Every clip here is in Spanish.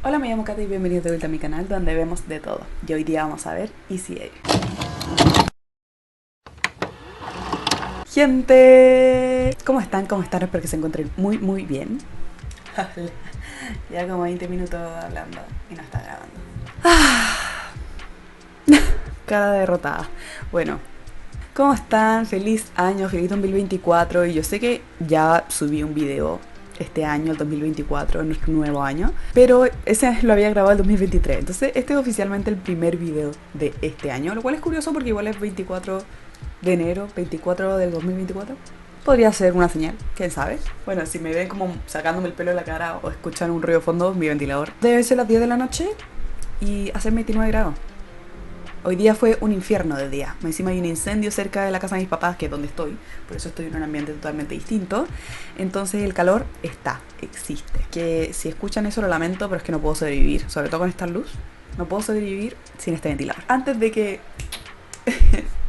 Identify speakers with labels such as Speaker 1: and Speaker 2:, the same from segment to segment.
Speaker 1: Hola, me llamo Cata y bienvenidos de vuelta a mi canal donde vemos de todo. Y hoy día vamos a ver ECA. Gente, ¿cómo están? ¿Cómo están? Espero que se encuentren muy bien. Ya como 20 minutos hablando y no está grabando. Cara derrotada. Bueno, ¿cómo están? Feliz año, feliz 2024. Y yo sé que ya subí un video este año, el 2024, en nuestro nuevo año, pero ese lo había grabado el 2023. Entonces este es oficialmente el primer video de este año, lo cual es curioso porque igual es 24 de enero, 24 del 2024. Podría ser una señal, quién sabe. Bueno, si me ven como sacándome el pelo de la cara o escuchan un ruido de fondo, mi ventilador. Debe ser las 10 de la noche y hacer 29 grados. Hoy día fue un infierno de día. Encima hay un incendio cerca de la casa de mis papás, que es donde estoy. Por eso estoy en un ambiente totalmente distinto. Entonces el calor existe. Que si escuchan eso lo lamento, pero es que no puedo sobrevivir. Sobre todo con esta luz. No puedo sobrevivir sin este ventilador. Antes de que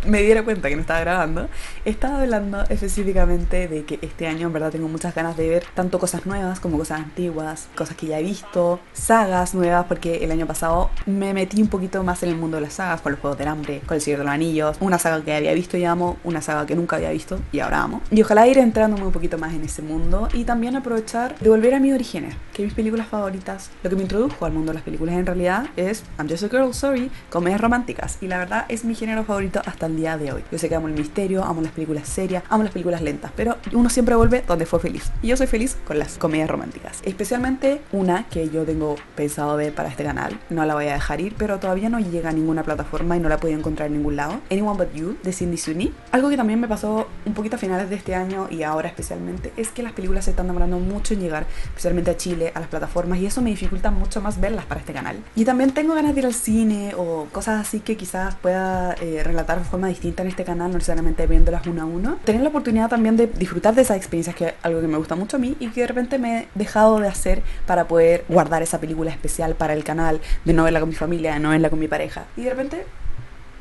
Speaker 1: me diera cuenta que no estaba grabando, estaba hablando específicamente de que este año en verdad tengo muchas ganas de ver tanto cosas nuevas como cosas antiguas, cosas que ya he visto, sagas nuevas, porque el año pasado me metí un poquito más en el mundo de las sagas, con los Juegos del Hambre, con el Señor de los Anillos, una saga que había visto y amo, una saga que nunca había visto y ahora amo. Y ojalá ir entrándome un poquito más en ese mundo y también aprovechar de volver a mis orígenes, que mis películas favoritas, lo que me introdujo al mundo de las películas en realidad es I'm Just a Girl, Sorry, comedias románticas, y la verdad es mi género favorito hasta el día de hoy. Yo sé que amo el misterio, amo las películas serias, amo las películas lentas, pero uno siempre vuelve donde fue feliz. Y yo soy feliz con las comedias románticas. Especialmente una que yo tengo pensado ver para este canal. No la voy a dejar ir, pero todavía no llega a ninguna plataforma y no la he podido encontrar en ningún lado. Anyone But You, de Cindy Sweeney. Algo que también me pasó un poquito a finales de este año y ahora especialmente, es que las películas se están demorando mucho en llegar, especialmente a Chile, a las plataformas, y eso me dificulta mucho más verlas para este canal. Y también tengo ganas de ir al cine o cosas así que quizás pueda relatar de forma distinta en este canal, no necesariamente viéndolas uno a uno. Tener la oportunidad también de disfrutar de esas experiencias, que es algo que me gusta mucho a mí y que de repente me he dejado de hacer para poder guardar esa película especial para el canal, de no verla con mi familia, de no verla con mi pareja. Y de repente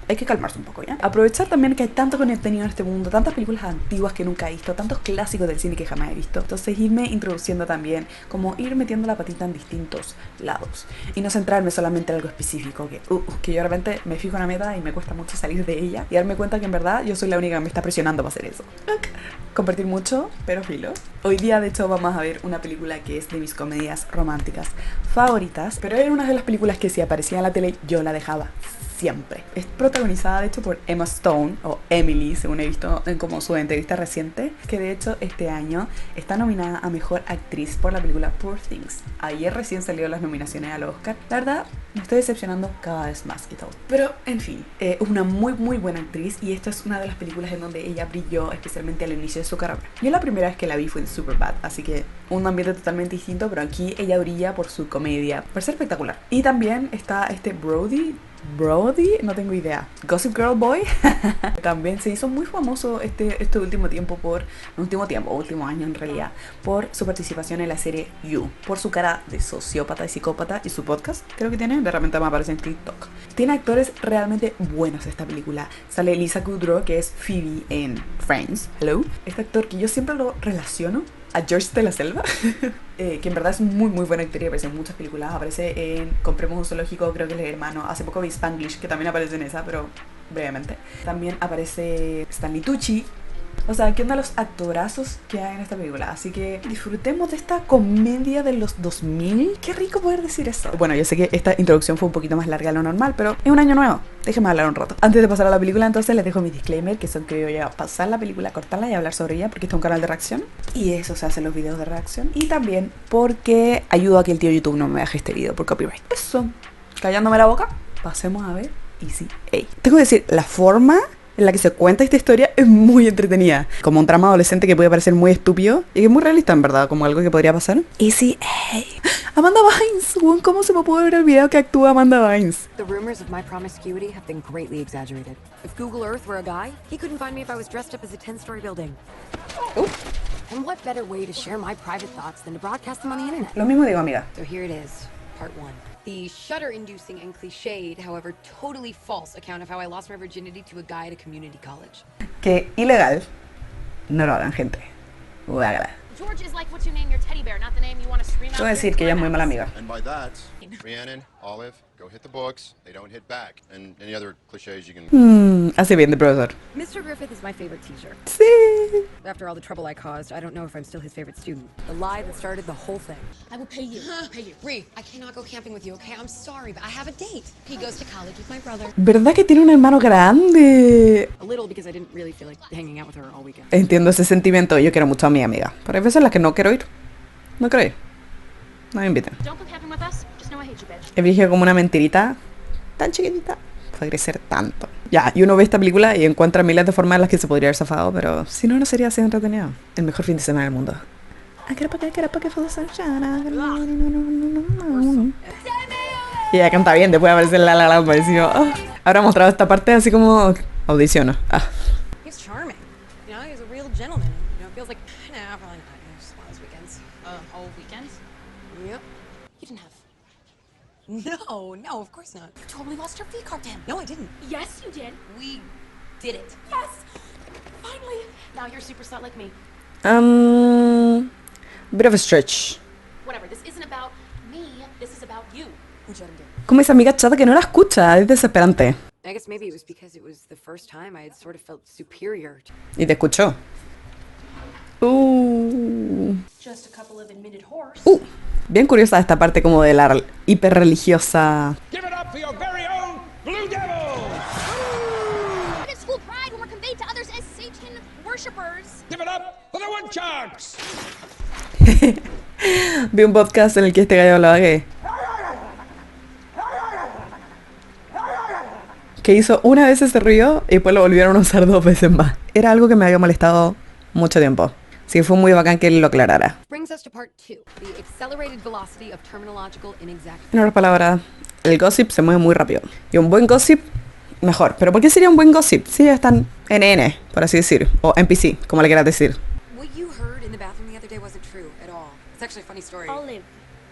Speaker 1: hay que calmarse un poco, ¿ya? Aprovechar también que hay tanto contenido en este mundo, tantas películas antiguas que nunca he visto, tantos clásicos del cine que jamás he visto. Entonces irme introduciendo también, como ir metiendo la patita en distintos lados. Y no centrarme solamente en algo específico, que yo de repente me fijo una meta y me cuesta mucho salir de ella y darme cuenta que en verdad yo soy la única que me está presionando para hacer eso. Compartir mucho, pero filo. Hoy día de hecho vamos a ver una película que es de mis comedias románticas favoritas, pero era una de las películas que si aparecía en la tele yo la dejaba siempre. Es protagonizada de hecho por Emma Stone, o Emily según he visto en como su entrevista reciente, que de hecho este año está nominada a Mejor Actriz por la película Poor Things. Ayer recién salieron las nominaciones al Oscar. La verdad me estoy decepcionando cada vez más y todo, pero en fin, es una muy buena actriz y esta es una de las películas en donde ella brilló, especialmente al inicio de su carrera. Yo la primera vez que la vi fue en Superbad, así que un ambiente totalmente distinto, pero aquí ella brilla por su comedia, por ser espectacular. Y también está este Brody, no tengo idea, Gossip Girl Boy. También se hizo muy famoso este último tiempo último año en realidad, por su participación en la serie You, por su cara de sociópata y psicópata y su podcast, creo que tiene, de repente me aparece en TikTok. Tiene actores realmente buenos esta película. Sale Lisa Kudrow, que es Phoebe en Friends, hello. Este actor que yo siempre lo relaciono a George de la Selva, que en verdad es muy buena actriz y aparece en muchas películas. Aparece en Compremos un zoológico, creo que es el hermano. Hace poco vi Spanglish, que también aparece en esa, pero brevemente. También aparece Stanley Tucci. O sea, ¿qué onda los actorazos que hay en esta película? Así que disfrutemos de esta comedia de los 2000. Qué rico poder decir eso. Bueno, yo sé que esta introducción fue un poquito más larga de lo normal, pero es un año nuevo. Déjenme hablar un rato. Antes de pasar a la película, entonces les dejo mi disclaimer, que son que yo voy a pasar la película, cortarla y hablar sobre ella, porque este es un canal de reacción. Y eso se hacen los videos de reacción. Y también porque ayudo a que el tío YouTube no me deje este video por copyright. Eso. Callándome la boca, pasemos a ver ECA. Tengo que decir, la forma en la que se cuenta esta historia es muy entretenida. Como un drama adolescente que puede parecer muy estúpido y que es muy realista en verdad, como algo que podría pasar. ECA. Amanda Bynes. ¿Cómo se me puede ver el video que actúa Amanda Bynes?
Speaker 2: The rumors of my promiscuity have been greatly exaggerated. If Google Earth were a guy, he couldn't find me if I was dressed up as a 10-story building.
Speaker 1: Oh.
Speaker 2: And what better way to share my private thoughts than to broadcast them on the internet?
Speaker 1: Lo mismo digo, amiga.
Speaker 2: So here it is, part 1. The shudder-inducing and cliched, however totally false account of how I lost my virginity to a guy at a community college.
Speaker 1: Que ilegal. No lo hagan, gente. Hágala.
Speaker 3: George is like what you name your teddy bear, not the name you want to scream out.
Speaker 1: Voy a decir que ella es muy mala amiga.
Speaker 4: And by that, Rhiannon, Olive, go hit the books. They don't hit back. And any other cliches you can...
Speaker 1: Hace bien de profesor.
Speaker 2: Mr. Griffith is my favorite teacher.
Speaker 1: Sí.
Speaker 2: After all the trouble I caused, I don't know if I'm still his favorite student. The lie that started the whole thing.
Speaker 3: I will pay you. Pay you.
Speaker 2: Ree, I cannot go camping with you, okay? I'm sorry, but I have a date. He goes to college with my brother.
Speaker 1: ¿Verdad que tiene un hermano grande?
Speaker 2: A little because I didn't really feel like hanging out with her all weekend.
Speaker 1: Entiendo ese sentimiento. Yo quiero mucho a mi amiga. Pero hay veces en las que no quiero ir. No quiero ir. No me inviten.
Speaker 3: Don't go camping with us. Just know I hate you, bitch.
Speaker 1: He dije como una mentirita tan chiquitita. Puede crecer tanto. Ya, y uno ve esta película y encuentra miles de formas en las que se podría haber zafado, pero si no, no sería así entretenido. El mejor fin de semana del mundo. Y ella canta bien, después aparece la la la parecido. Oh. Habrá mostrado esta parte así como audición. Ah.
Speaker 2: He's charming. You know, he's a real gentleman. You know, it feels like, nah, probably not. You know, just one of those weekends.
Speaker 3: All weekends?
Speaker 2: Yep.
Speaker 3: You didn't have.
Speaker 2: No, of course not.
Speaker 3: You totally lost your V-card to him.
Speaker 2: No, I didn't.
Speaker 3: Yes, you did. We did it. Yes. Finally. Now you're a super slut like me.
Speaker 1: Bit of a stretch.
Speaker 3: Whatever. This isn't about me. This is about you.
Speaker 2: Which I didn't do.
Speaker 1: Como esa amiga chata que no la escucha, es desesperante.
Speaker 2: I guess maybe it was because it was the first time I had sort of felt superior.
Speaker 1: Y te escuchó.
Speaker 3: Just a couple of admitted whores.
Speaker 1: Bien curiosa esta parte como de la hiperreligiosa.
Speaker 5: Give it up for your very own Blue Devil!
Speaker 3: It's school pride when we're conveyed to others as Satan worshippers.
Speaker 5: Give it up for the Woodchucks!
Speaker 1: Vi un podcast en el que este gallo hablaba que hizo una vez ese ruido y después lo volvieron a usar 2 veces más. Era algo que me había molestado mucho tiempo. Así que fue muy bacán que él lo aclarara.
Speaker 2: Brings us to part 2, the accelerated velocity of terminological inexactness.
Speaker 1: En otras palabras, el gossip se mueve muy rápido. Y un buen gossip, mejor. ¿Pero por qué sería un buen gossip? Si ya están NN, por así decir. O NPC, como le quieras decir.
Speaker 2: What you heard in the bathroom the other day wasn't true at all. It's actually a funny story.
Speaker 3: Olive.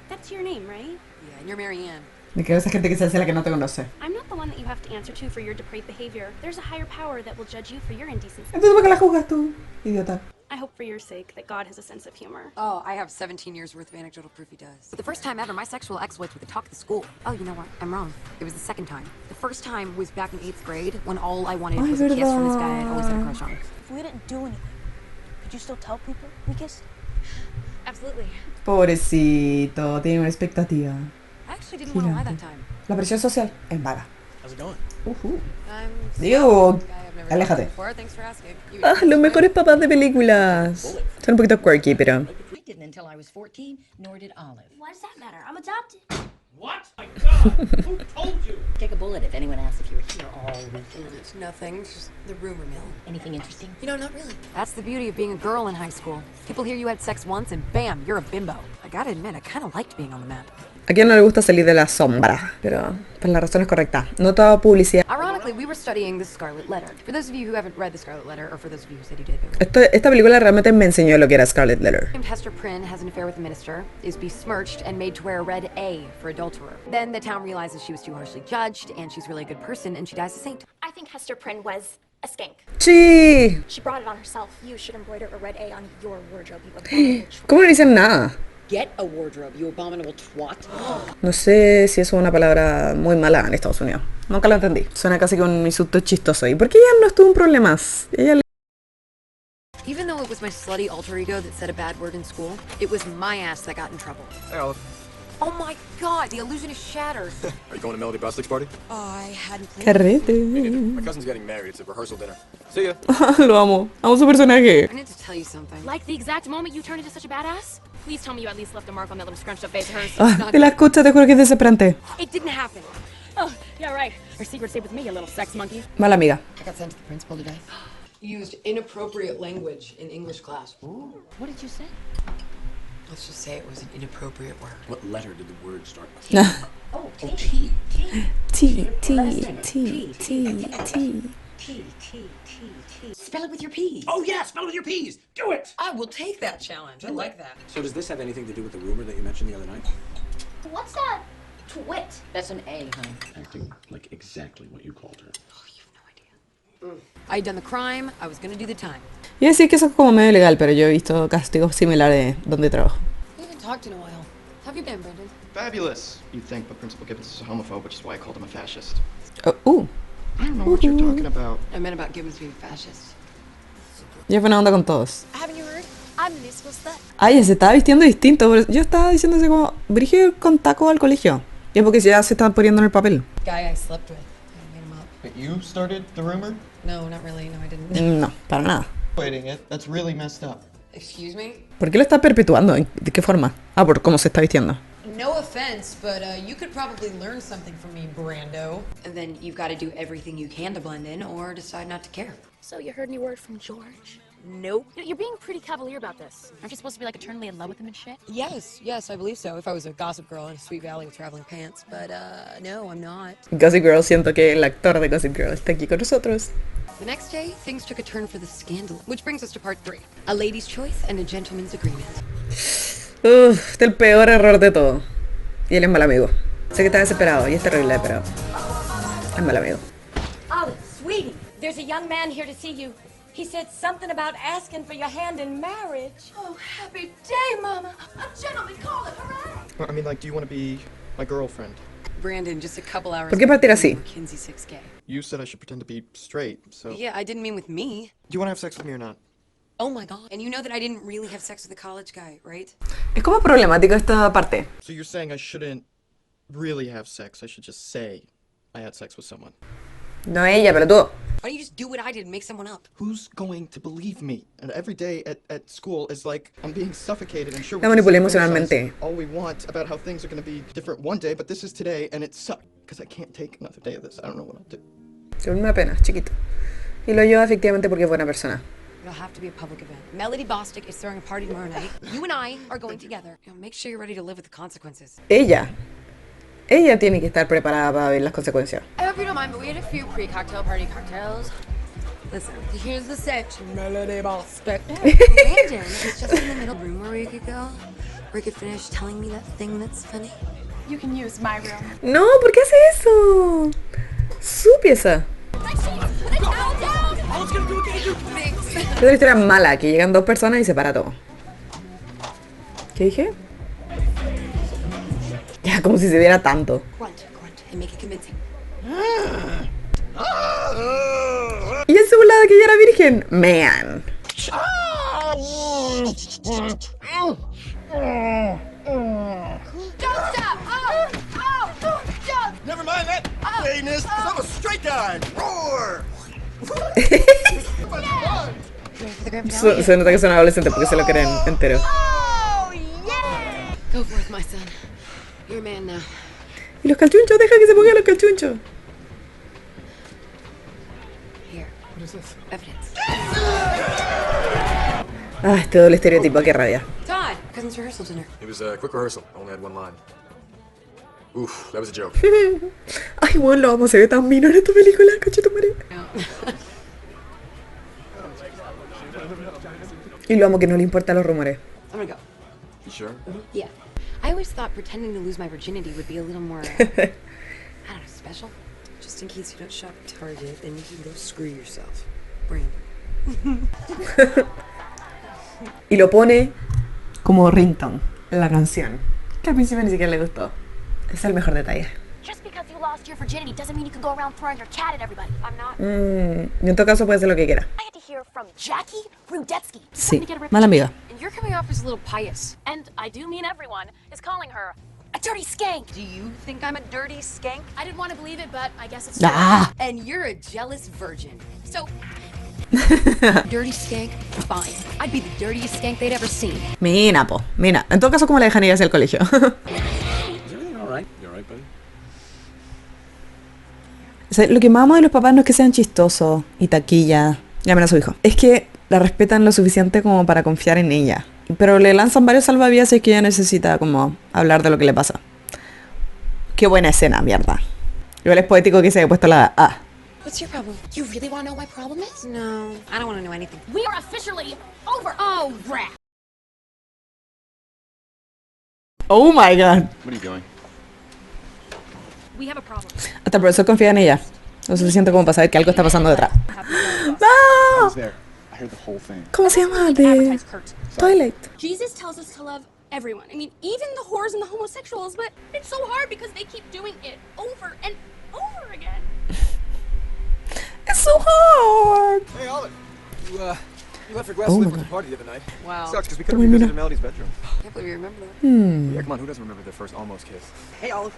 Speaker 3: That's your name, right?
Speaker 2: Yeah, and you're Marianne.
Speaker 1: De que esa gente que se hace la que no te conoce.
Speaker 3: I'm not the one that you have to answer to for your depraved behavior. There's a higher power that will judge you for your indecency.
Speaker 1: Entonces, ¿por qué la juzgas tú, idiota?
Speaker 3: I hope for your sake that God has a sense of humor.
Speaker 2: Oh, I have 17 years worth of anecdotal proof he does. But the first time ever, my sexual exploits were the talk of the school. Oh, you know what? I'm wrong. It was the second time. The first time was back in 8th grade when all I wanted was a kiss from this guy I'd always had a crush on.
Speaker 6: If we didn't do anything, could you still tell people we kissed?
Speaker 3: Absolutely.
Speaker 1: Pobrecito, tiene una expectativa.
Speaker 2: I actually didn't want to lie that time.
Speaker 1: La presión social es vaga.
Speaker 5: How's it going?
Speaker 2: I'm
Speaker 1: Digo,
Speaker 2: guy I've never
Speaker 1: aléjate.
Speaker 2: talked before. Thanks for asking.
Speaker 1: Los mejores papás de películas. Son un poquito quirky, pero...
Speaker 7: I didn't until I was 14, nor did Olive.
Speaker 3: Why does that matter? I'm adopted.
Speaker 5: What? My God! Who told you?
Speaker 7: Take a bullet if anyone asks if you were here all weekend.
Speaker 2: It's nothing. It's just the rumor mill.
Speaker 7: Anything interesting?
Speaker 2: You know, not really. That's the beauty of being a girl in high school. People hear you had sex once and bam, you're a bimbo. I gotta admit, I kind of liked being on the map.
Speaker 1: A quien no le gusta salir de la sombra, pero pues la razón es correcta. No toda publicidad.
Speaker 2: Ironically, we were studying The Scarlet Letter. For those of you who haven't read The Scarlet Letter, or for those of you who said you did,
Speaker 1: Esta película realmente me enseñó lo que era Scarlet Letter.
Speaker 2: Hester Prynne has an affair with the minister, is besmirched and made to wear a red A for adulterer. Then the town realizes she was too harshly judged, and she's really a good person, and she dies a saint.
Speaker 3: I think Hester Prynne was a skank.
Speaker 1: Sí.
Speaker 3: She brought it on herself. You should embroider a red A on your wardrobe, you abominable twat.
Speaker 1: ¿Cómo no dicen nada?
Speaker 7: Get a wardrobe, you abominable twat.
Speaker 1: No sé si eso es una palabra muy mala en Estados Unidos. Nunca lo entendí. Suena casi que un insulto chistoso. ¿Y por qué ella no estuvo en problemas? Ella
Speaker 2: Even though it was my slutty alter ego that said a bad word in school, it was my ass that got in trouble.
Speaker 4: Hey, Olive.
Speaker 2: Oh my god, the illusion is shattered.
Speaker 4: Are you going to Melody Bostic's party?
Speaker 2: I hadn't planned.
Speaker 1: Carrete.
Speaker 4: My cousin's getting married. It's a rehearsal dinner. See ya.
Speaker 1: Lo amo. Amo su personaje.
Speaker 2: I need to tell you something.
Speaker 3: Like the exact moment you turned into such a badass? Please tell me you at least left a mark on that little scrunched up face of hers.
Speaker 1: Ah, te la escucha, te juro que es desesperante.
Speaker 2: It didn't happen.
Speaker 3: Oh, yeah, right. Your secret stayed with me, you little sex monkey.
Speaker 1: Mala amiga.
Speaker 7: I got sent to the principal today.
Speaker 2: You used inappropriate language in English class.
Speaker 7: Ooh, what did you say?
Speaker 2: Let's just say it was an inappropriate word.
Speaker 5: What letter did the word start with?
Speaker 7: Oh, T.
Speaker 1: T,
Speaker 7: Spell it with your P.
Speaker 5: Oh, yeah, spell it with your P's. Do it!
Speaker 2: I will take that challenge. I like that.
Speaker 5: So does this have anything to do with the rumor that you mentioned the other night?
Speaker 3: What's that? Twit.
Speaker 7: That's an A, honey.
Speaker 5: Acting like exactly what you called her.
Speaker 2: Oh, you have no idea. I'd done the crime, I was gonna do the time.
Speaker 1: Y decir que eso es como medio ilegal, pero yo he visto castigos similares donde trabajo.
Speaker 2: We haven't talked in a while. How have you been, Brendan?
Speaker 8: Fabulous, you think, but Principal Gibbons is a homophobe, which is why I called him a fascist.
Speaker 1: Oh,
Speaker 8: I don't know what you're talking about.
Speaker 2: I meant about Gibbons being fascist.
Speaker 1: ya buena onda con todos.
Speaker 6: Haven't you heard? I'm the new school slut.
Speaker 1: Ay, se estaba vistiendo distinto. Pero yo estaba diciendo así como, Brigio con taco al colegio. Y es porque ya se están poniendo en el papel.
Speaker 2: Guy I slept with. I made him up.
Speaker 8: But you started the rumor?
Speaker 2: No, not really. No, I didn't.
Speaker 1: No, para nada.
Speaker 8: Waiting it. That's really messed up.
Speaker 2: Excuse me?
Speaker 1: ¿Por qué lo está perpetuando? ¿De qué forma? Ah, por cómo se está vistiendo.
Speaker 2: No offense, but you could probably learn something from me, Brando. And then you've got to do everything you can to blend in or decide not to care.
Speaker 6: So you heard any word from George?
Speaker 2: Nope.
Speaker 6: You're being pretty cavalier about this. Aren't you supposed to be like eternally in love with him and shit?
Speaker 2: Yes, I believe so. If I was a gossip girl in a sweet valley with traveling pants. But, no, I'm not.
Speaker 1: Gossip Girl, siento que el actor de Gossip Girl está aquí con nosotros.
Speaker 2: The next day, things took a turn for the scandal. Which brings us to part 3. A lady's choice and a gentleman's agreement.
Speaker 1: Este es el peor error de todo. Y él es mal amigo. Sé que está desesperado y es terrible, pero es mal amigo.
Speaker 3: Olive, sweetie, there's a young man here to see you. He said something about asking for your hand in marriage.
Speaker 6: Oh, happy day, Mama. A gentleman calling, hooray!
Speaker 8: I mean, like, do you want to be my girlfriend?
Speaker 2: Brandon, just a couple hours
Speaker 1: ¿Por qué partir así?
Speaker 2: Kinsey 6K.
Speaker 8: You said I should pretend to be straight, so...
Speaker 2: Yeah, I didn't mean with me.
Speaker 8: Do you want to have sex with me or not?
Speaker 2: Oh my god. And you know that I didn't really have sex with the college guy, right?
Speaker 1: Es como problemático esta parte.
Speaker 8: So you're saying I shouldn't really have sex, I should just say I had sex with someone.
Speaker 1: No ella, pero tú.
Speaker 2: Why don't you just do what I did and make someone up?
Speaker 8: Who's going to believe me? And every day at school is like I'm being suffocated and sure
Speaker 1: La
Speaker 8: we can
Speaker 1: manipulé
Speaker 8: say
Speaker 1: emocionalmente.
Speaker 8: all we want about how things are going to be different one day, but this is today and it sucks because I can't take another day of this. I don't know what I'll do.
Speaker 1: Que me da pena, chiquito. Y lo lleva efectivamente porque es buena persona.
Speaker 2: It'll have to be a public event. Melody Bostic is throwing a party tomorrow night. You and I are going together. You know, make sure you're ready to live with the consequences.
Speaker 1: Ella tiene que estar preparada para ver las consecuencias.
Speaker 6: I hope you don't mind, but we had a few pre-cocktail party cocktails.
Speaker 2: Listen, here's the set. Melody Bostic. Brandon, it's just in the middle room where we could go. Where you could finish telling me that thing that's funny.
Speaker 3: You can use my room.
Speaker 1: No, ¿por qué hace eso? Su pieza. Es una historia mala, que llegan dos personas y se para todo. ¿Qué dije? Ya, como si se viera tanto.
Speaker 2: Grunt, and make it convincing.
Speaker 1: Y él se burlaba de que ella era virgen. Man.
Speaker 6: Don't stop! Don't!
Speaker 4: Never mind that gayness. I'm a straight guy. Roar!
Speaker 1: Se nota que son adolescentes porque se lo creen entero.
Speaker 2: Go forth, my son. You're a man now.
Speaker 1: Y los calchunchos, deja que se pongan los calchunchos.
Speaker 2: Here. What is this? Evidence.
Speaker 1: Ah, este doble estereotipo, qué rabia.
Speaker 2: Todd, cousin's rehearsal dinner.
Speaker 9: It was a quick rehearsal. I only had one line. Oof, that was a joke.
Speaker 1: Ay, bueno, lo vamos, se ve tan mino en esta película, cachito madre. Y lo amo que no le importan los rumores.
Speaker 2: I'm gonna go.
Speaker 9: You sure?
Speaker 2: Yeah. I always thought pretending to lose my virginity would be a little more, I don't know, special. Just in case you don't shop at Target, then you can go screw yourself. Brandon.
Speaker 1: Y lo pone como ringtone en la canción. Que al principio ni siquiera le gustó. Es el mejor detalle.
Speaker 6: Just because you lost your virginity doesn't mean you can go around throwing your cat at everybody. I'm not.
Speaker 1: Y en todo caso puede hacer lo que quiera.
Speaker 6: I had to hear from Jackie Rudetsky.
Speaker 1: Sí, mala amiga.
Speaker 6: And you're coming off as a little pious. And I do mean everyone is calling her a dirty skank.
Speaker 2: Do you think I'm a dirty skank?
Speaker 6: I didn't want to believe it, but I guess it's true.
Speaker 1: Ah.
Speaker 2: And you're a jealous virgin. So, dirty skank? Fine. I'd be the dirtiest skank they'd ever seen.
Speaker 1: Mina, po. Mina. En todo caso, ¿cómo la dejan ir hacia el colegio?
Speaker 9: Is everything all right? You all right, buddy?
Speaker 1: O sea, lo que más amo de los papás no es que sean chistosos y taquilla. Llamen a su hijo. Es que la respetan lo suficiente como para confiar en ella. Pero le lanzan varios salvavidas y es que ella necesita como hablar de lo que le pasa. Qué buena escena, mierda. Igual es poético que se haya puesto la A.
Speaker 2: What's your problem? You really want to know what my problem is? No, I don't want to know anything.
Speaker 6: We are officially over. Oh, rat.
Speaker 1: Oh my god.
Speaker 4: What are you doing?
Speaker 6: We have a problem.
Speaker 1: Hasta el profesor confía en ella. Lo suficiente como para saber que algo está pasando detrás.
Speaker 6: Have
Speaker 1: ¡No!
Speaker 10: there. I heard the whole thing.
Speaker 1: ¿Cómo se llama? De Twilight.
Speaker 6: Jesus tells us to love everyone. I mean, even the whores and the homosexuals, but it's so hard because they keep doing it over and over again.
Speaker 1: It's so hard.
Speaker 9: Hey, Olive. You left your glass slipper at the party the other night.
Speaker 2: Wow.
Speaker 9: Sucks because we could have revisited Melody's bedroom.
Speaker 2: Can't believe you remember that.
Speaker 9: Yeah, come on, who doesn't remember their first almost kiss?
Speaker 7: Hey, Olive.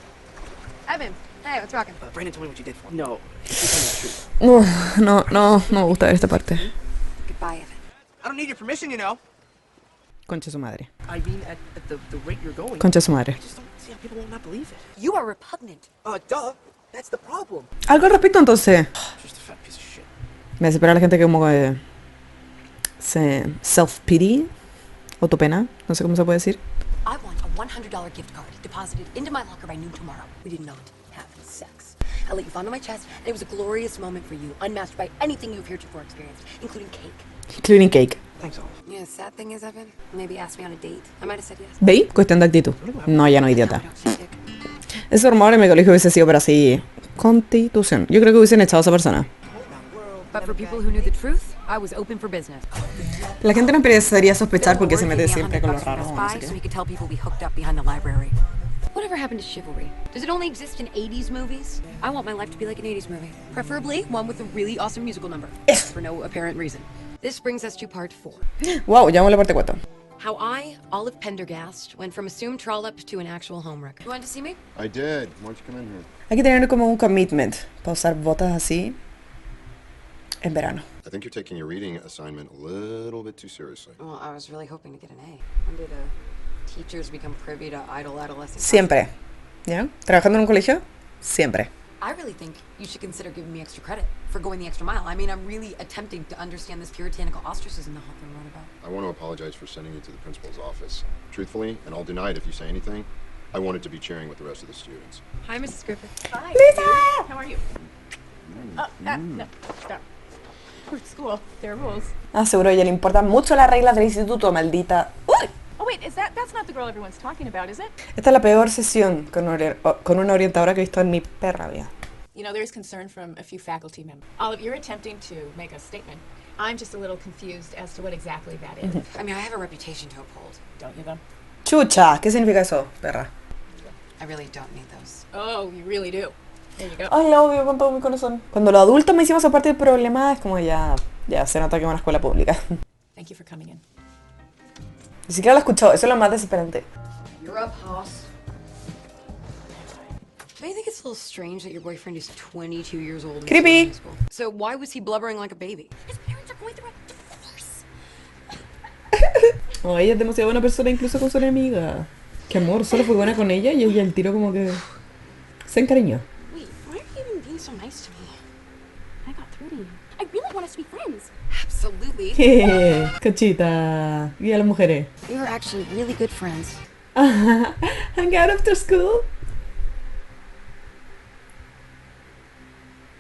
Speaker 2: Evan, hey, what's rocking?
Speaker 7: Brandon told me what you did for him.
Speaker 10: No, she's telling the truth.
Speaker 1: No me gusta ver esta parte.
Speaker 2: Goodbye, Evan.
Speaker 7: I don't need your permission, you know.
Speaker 1: Concha su madre.
Speaker 7: I mean, at the rate you're going.
Speaker 1: Concha su madre.
Speaker 7: I just don't see how people will not believe it.
Speaker 2: You are repugnant.
Speaker 7: Duh. That's the problem.
Speaker 1: Algo al respecto entonces.
Speaker 7: Just a fat piece of shit.
Speaker 1: Me desespera la gente que como que se self-pity, autopena, no sé cómo se puede decir.
Speaker 2: I want a $100 gift card deposited into my locker by noon tomorrow. We did not have sex. I let you fondle my chest, and it was a glorious moment for you, unmatched by anything you've heretofore experienced, including cake.
Speaker 1: Including cake.
Speaker 7: Thanks, Olive.
Speaker 2: Yeah, the sad thing is, Evan, maybe asked me on a date. I might have said yes.
Speaker 1: ¿Veis? Cuestión de actitud. No, ya no, idiota.
Speaker 2: I don't see dick.
Speaker 1: Ese rumor en mi colegio hubiese sido pero así. Constitución. Yo creo que hubiesen echado a esa persona.
Speaker 2: But for people who knew the truth, I was open for business.
Speaker 1: La gente no empezaría a sospechar porque se
Speaker 2: Bill
Speaker 1: mete
Speaker 2: Ward gave me
Speaker 1: siempre con lo
Speaker 2: $100 from
Speaker 1: raro.
Speaker 2: Best
Speaker 1: No sé
Speaker 2: Buy
Speaker 1: qué.
Speaker 2: so he could tell people we hooked up behind the library. Whatever happened to chivalry? Does it only exist in 80s movies? I want my life to be like an 80s movie. Preferably one with a really awesome musical number. For no apparent reason. This brings us to part 4.
Speaker 1: Wow, ya vamos a la parte 4.
Speaker 2: How I, Olive Pendergast, went from assumed trollop to an actual homewreck. You wanted to see me?
Speaker 4: I did. Why don't you come in here?
Speaker 1: Hay que tener como un commitment para usar botas así en verano.
Speaker 4: I think you're taking your reading assignment a little bit too seriously.
Speaker 2: Well, I was really hoping to get an A. When did teachers become privy to idle adolescent?
Speaker 1: Siempre. ¿Ya? ¿Trabajando en un colegio? Siempre.
Speaker 2: I really think you should consider giving me extra credit for going the extra mile. I mean, I'm really attempting to understand this puritanical ostracism the whole thing wrote about.
Speaker 4: I want to apologize for sending you to the principal's office. Truthfully, and I'll deny it if you say anything, I wanted to be cheering with the rest of the students.
Speaker 2: Hi, Mrs. Griffith.
Speaker 3: Hi. Lisa! How are you? No, stop. We're at school. There are rules.
Speaker 1: Ah, seguro a ella le importan mucho las reglas del instituto, maldita. ¡Uy!
Speaker 3: Oh, wait, that's not the girl everyone's talking about, is it?
Speaker 1: Esta es la peor sesión con una orientadora que he visto en mi perra vida.
Speaker 3: You know, there's concern from a few faculty members. Olive, you're attempting to make a statement. I'm just a little confused as to what exactly that is.
Speaker 2: I mean, I have a reputation to uphold.
Speaker 3: Don't you, though?
Speaker 1: Chucha, ¿qué significa eso, perra?
Speaker 2: I really don't need those.
Speaker 3: Oh, you really do. There you go.
Speaker 1: Ay, la odio con todo mi corazón. Cuando los adultos me hicimos esa parte del problema, es como ya se nota que es una escuela pública.
Speaker 3: Thank you for coming in.
Speaker 1: Ni siquiera lo he escuchado, eso es lo más desesperante.
Speaker 2: You're up, Hoss. Don't you think it's a little strange that your boyfriend is 22 years old? And
Speaker 1: Creepy.
Speaker 2: still in high school? So why was he blubbering like a baby?
Speaker 3: His parents are going through a divorce.
Speaker 1: Oh, ella es demasiado buena persona incluso con su enemiga. Qué amor, solo fue buena con ella y ella el tiro como que se encariñó.
Speaker 6: Wait, why are you even being so nice to me? I got through to you. I really want us to be friends.
Speaker 2: Absolutely.
Speaker 1: Jeje, cachita. Y a las mujeres.
Speaker 2: We were actually really good friends.
Speaker 1: Hang out after school.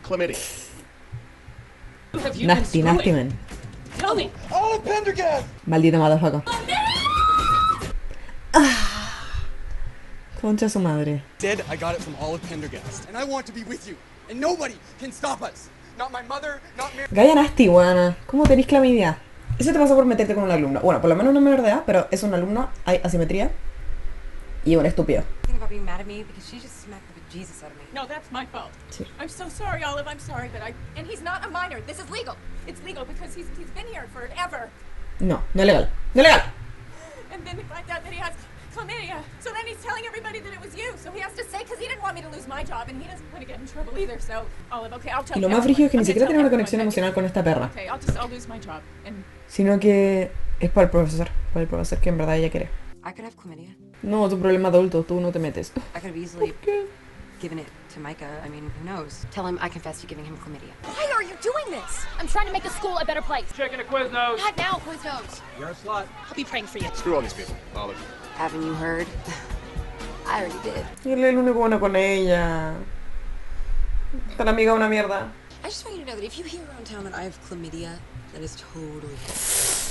Speaker 8: Chlamydia.
Speaker 1: Nasty, nasty man.
Speaker 3: Tell me.
Speaker 8: Oh, Pendergast!
Speaker 1: Maldita motherfucker. Concha su madre.
Speaker 10: Said I got it from Olive Pendergast. And I want to be with you. And nobody can stop us. Not my mother, not Mary.
Speaker 1: Gaya nasty, guana. ¿Cómo tenés clamidia? Eso te pasa por meterte con un alumno. Bueno, por lo menos no es menor de edad, pero es un alumno, hay asimetría. Y un estúpido.
Speaker 2: Think about being mad at me because she just smacked the Jesus out of me.
Speaker 3: No, that's my fault.
Speaker 1: Sí.
Speaker 3: I'm so sorry, Olive. I'm sorry, but and he's not a minor. This is legal. It's legal because he's been here forever.
Speaker 1: No, no es legal. No es legal.
Speaker 3: And then we find out that he has chlamydia. So then he's telling everybody that it was you. So he has to say because he didn't want me to lose my job and he doesn't want to get in trouble either. So, Olive, okay, I'll tell
Speaker 1: Y lo
Speaker 3: you.
Speaker 1: más frígido es que ni
Speaker 3: I'm
Speaker 1: siquiera
Speaker 3: gonna
Speaker 1: tiene una
Speaker 3: tell
Speaker 1: conexión
Speaker 3: everyone
Speaker 1: emocional con esta perra.
Speaker 3: Okay, I'll lose my job. And
Speaker 1: Sino que es para el profesor. Para el profesor que en verdad ella quiere.
Speaker 2: I could have chlamydia.
Speaker 1: No, tu problema adulto, tú no te metes.
Speaker 2: I could have easily given it to Micah. I mean, who knows? Tell him I confessed to giving him chlamydia.
Speaker 6: Why are you doing this? I'm trying to make the school a better place.
Speaker 5: Checking a Quiznos.
Speaker 6: Not now, Quiznos.
Speaker 5: You're a slut.
Speaker 6: I'll be praying for you.
Speaker 9: Screw all these people. Olive.
Speaker 2: Haven't you heard? I already did.
Speaker 1: Y él es el único bueno con ella. Tan amiga una mierda.
Speaker 2: I just want you to know that if you hear around town that I have chlamydia, that is totally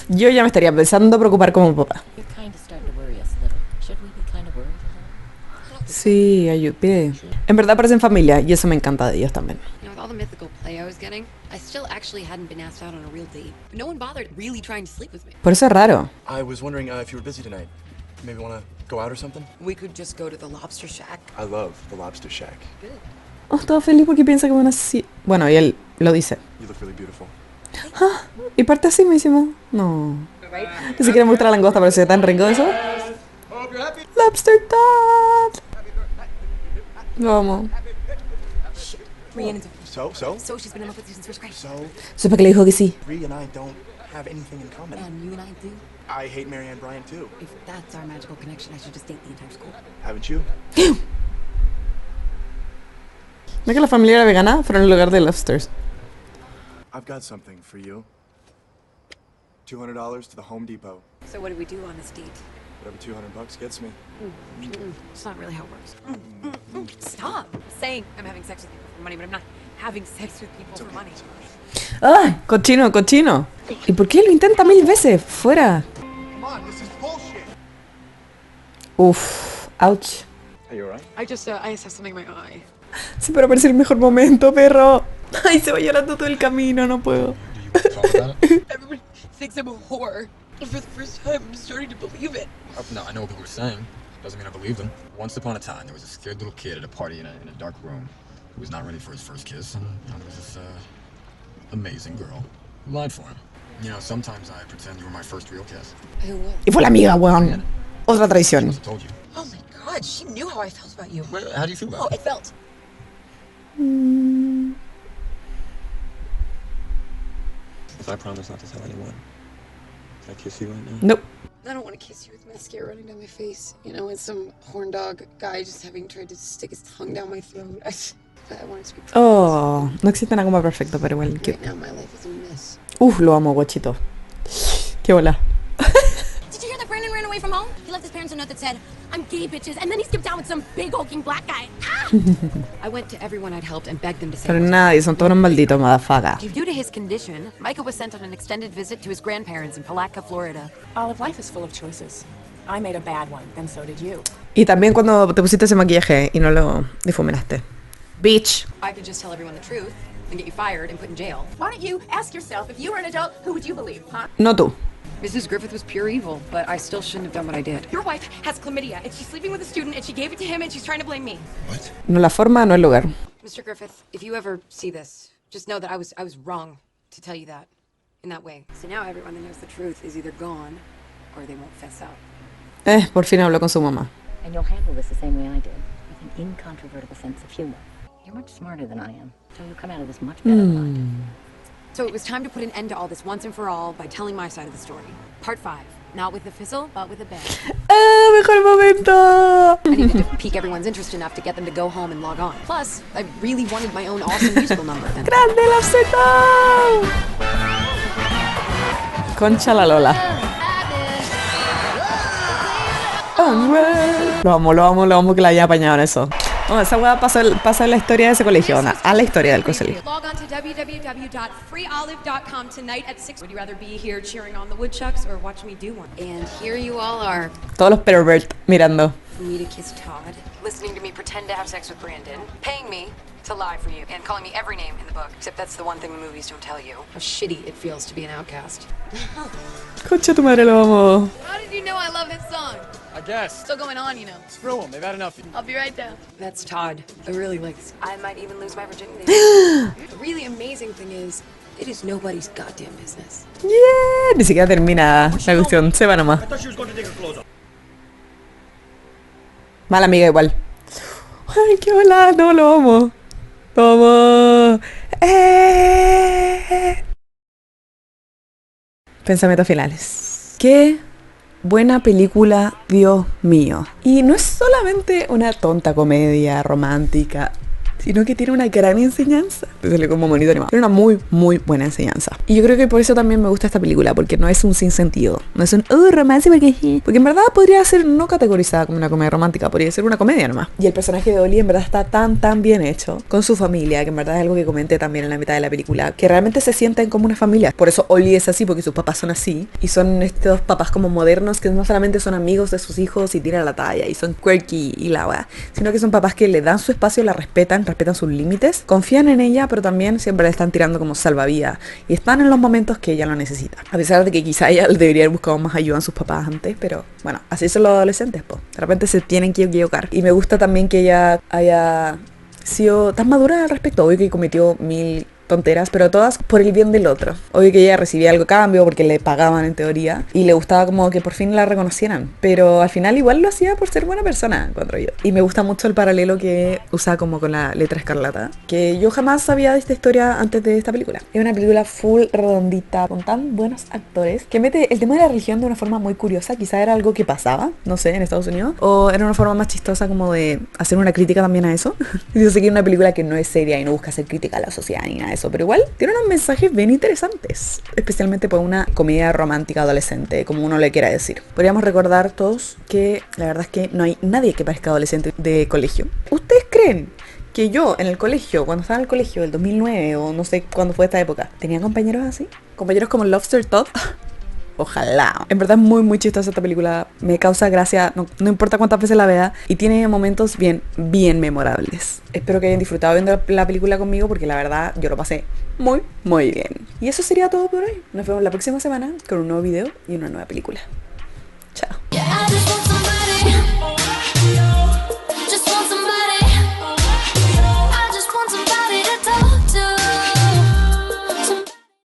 Speaker 1: Yo ya me estaría empezando a preocupar como papá.
Speaker 7: You're kind of starting to worry us a little. Should we be kind of worried a little?
Speaker 1: Sí, ayúdame. En verdad parecen familia y eso me encanta de ellos también.
Speaker 2: You know, with all the mythical play I was getting, I still actually hadn't been asked out on a real date. No one bothered really trying to sleep with me.
Speaker 1: Por eso es raro.
Speaker 9: I was wondering if you were busy tonight. Maybe want to go out or something?
Speaker 2: We could just go to the Lobster Shack.
Speaker 9: I love the Lobster Shack.
Speaker 2: Good.
Speaker 1: Oh, estaba feliz porque piensa que van así. Bueno, y él lo dice.
Speaker 9: You look really beautiful.
Speaker 1: Ah, y parte así me dice, no. Ni siquiera me gusta la langosta, pero se tan rico eso. Lobster Dad. Lo amo.
Speaker 2: So she's been in love with you since first grade.
Speaker 1: Supe que le dijo que sí.
Speaker 9: Rhea and I don't have anything in common.
Speaker 2: And you and I do.
Speaker 9: I hate Mary and Brian too.
Speaker 2: If that's our magical connection, I should just date the entire school.
Speaker 9: Haven't you?
Speaker 1: ¿No que la familia era vegana? Fueron en lugar de lobsters.
Speaker 9: I've got something for you. $200 to the Home Depot.
Speaker 2: So what do we do on this date?
Speaker 9: Whatever $200 gets me.
Speaker 2: It's not really how it works. Stop saying I'm having sex with people for money, but I'm not having sex with people for money.
Speaker 1: ¡Ay! Cochino, cochino. ¿Y por qué lo intenta 1000 veces? Fuera.
Speaker 9: Come on, this is bullshit.
Speaker 1: Uf. Ouch.
Speaker 9: Are you alright?
Speaker 2: I just have something in my eye.
Speaker 1: Sí, pero parece el mejor momento, perro. Ay, se va llorando todo el camino, no puedo.
Speaker 2: Everybody thinks I'm a whore. For the first time, I'm starting to believe it.
Speaker 11: No, I know what people were saying. Doesn't mean I believe them. Once upon a time, there was a scared little kid at a party in a dark room who was not ready for his first kiss, and there was this amazing girl who lied for him. You know, sometimes I pretend you were my first real kiss.
Speaker 2: Who would?
Speaker 1: Y fue la amiga, weón. Otra traición.
Speaker 11: I told you.
Speaker 2: Oh my God, she knew how I felt about you.
Speaker 11: Well, how do you feel about
Speaker 2: Oh,
Speaker 11: it?
Speaker 2: it felt.
Speaker 11: If I promise not to tell anyone, can I kiss you right now?
Speaker 1: Nope.
Speaker 2: I don't want to kiss you with mascara running down my face. You know, and some horn dog guy just having tried to stick his tongue down my throat. I want to speak.
Speaker 1: Oh, no existe nada como perfecto, pero igual.
Speaker 2: Right now, my life is a mess.
Speaker 1: Lo amo, guachito. Qué bola.
Speaker 6: Did you hear that Brandon ran away from home? He left his parents a note that said, I'm gay, bitches, and then he skipped out with some big hulking black guy. Ah!
Speaker 2: I went to everyone I'd helped and begged them to say.
Speaker 1: Pero nadie, son todos unos malditos, motherfucker.
Speaker 2: Due to his condition, Micah was sent on an extended visit to his grandparents in Palatka, Florida.
Speaker 3: Olive, life is full of choices. I made a bad one, and so did you.
Speaker 1: Y también cuando te pusiste ese maquillaje y no lo difuminaste. Bitch.
Speaker 2: I could just tell everyone the truth and get you fired and put in jail.
Speaker 3: Why don't you ask yourself, if you were an adult, who would you believe, huh?
Speaker 1: No tú.
Speaker 2: Mrs. Griffith was pure evil, but I still shouldn't have done what I did.
Speaker 6: Your wife has chlamydia, and she's sleeping with a student, and she gave it to him, and she's trying to blame me.
Speaker 11: What?
Speaker 1: No la forma, no el lugar.
Speaker 2: Mr. Griffith, if you ever see this, just know that I was wrong to tell you that in that way. So now everyone that knows the truth is either gone or they won't fess up.
Speaker 1: Por fin habló con su mamá.
Speaker 7: And you'll handle this the same way I did, with an incontrovertible sense of humor. You're much smarter than I am, so you'll come out of this much better than I did.
Speaker 2: So it was time to put an end to all this once and for all by telling my side of the story. Part 5. Not with a fizzle, but with a bang.
Speaker 1: Mejor momento.
Speaker 2: I needed to pique everyone's interest enough to get them to go home and log on. Plus, I really wanted my own awesome musical number. And
Speaker 1: Grande la Z. Concha la Lola. Lo amo que la haya apañado en eso. Oh, esa weá pasa en la historia de ese colegio, a la historia del colegio.
Speaker 6: Log on to www.freeolive.com tonight at 6.
Speaker 2: would you rather be here cheering on the woodchucks or watch me do one? And here you all are,
Speaker 1: Todos los pervert mirando.
Speaker 2: for me to kiss Todd, listening to me pretend to have sex with Brandon, paying me to lie for you, and calling me every name in the book, except that's the one thing the movies don't tell you. How shitty it feels to be an outcast.
Speaker 1: Concha tu madre, lo amo.
Speaker 6: How did you know I love this song?
Speaker 10: I guess.
Speaker 6: Still going on, you know.
Speaker 10: Screw them. They've had enough.
Speaker 6: I'll be right down.
Speaker 2: That's Todd. I really like this. I might even lose my virginity. The really amazing thing is, it is nobody's goddamn business.
Speaker 1: Yeah, ni siquiera termina la cuestión, se va nomás. Mala amiga igual. Ay, qué hola, no, lo amo. Lo amo. Pensamientos finales. ¿Qué? Buena película, Dios mío. Y no es solamente una tonta comedia romántica, sino que tiene una gran enseñanza. Sale como monito animado. Tiene una muy, muy buena enseñanza. Y yo creo que por eso también me gusta esta película, porque no es un sinsentido. No es un, romance porque en verdad podría ser no categorizada como una comedia romántica, podría ser una comedia nomás. Y el personaje de Oli en verdad está tan bien hecho con su familia, que en verdad es algo que comenté también en la mitad de la película, que realmente se sienten como una familia. Por eso Oli es así, porque sus papás son así. Y son estos papás como modernos, que no solamente son amigos de sus hijos y tiran la talla, y son quirky y la weá, sino que son papás que le dan su espacio, la respetan respetan sus límites, confían en ella, pero también siempre le están tirando como salvavidas y están en los momentos que ella lo necesita. A pesar de que quizá ella debería haber buscado más ayuda en sus papás antes, pero bueno, así son los adolescentes, pues. De repente se tienen que equivocar. Y me gusta también que ella haya sido tan madura al respecto. Obvio que cometió mil tonteras, pero todas por el bien del otro. Obvio que ella recibía algo a cambio porque le pagaban en teoría y le gustaba como que por fin la reconocieran, pero al final igual lo hacía por ser buena persona, encuentro yo. Y me gusta mucho el paralelo que usa como con la letra escarlata, que yo jamás sabía de esta historia antes de esta película. Es una película full redondita, con tan buenos actores, que mete el tema de la religión de una forma muy curiosa. Quizá era algo que pasaba, no sé, en Estados Unidos, o era una forma más chistosa como de hacer una crítica también a eso. Yo sé que es una película que no es seria y no busca hacer crítica a la sociedad ni nada de eso, pero igual tiene unos mensajes bien interesantes, especialmente por una comedia romántica adolescente, como uno le quiera decir. Podríamos recordar todos que la verdad es que no hay nadie que parezca adolescente de colegio. ¿Ustedes creen que yo en el colegio, cuando estaba en el colegio del 2009 o no sé cuándo fue esta época, tenía compañeros así? Compañeros como Lobster Todd. Ojalá. En verdad es muy muy chistosa esta película. Me causa gracia, no importa cuántas veces la vea. Y tiene momentos bien memorables. Espero que hayan disfrutado viendo la película conmigo, porque la verdad yo lo pasé muy bien. Y eso sería todo por hoy. Nos vemos la próxima semana con un nuevo video y una nueva película.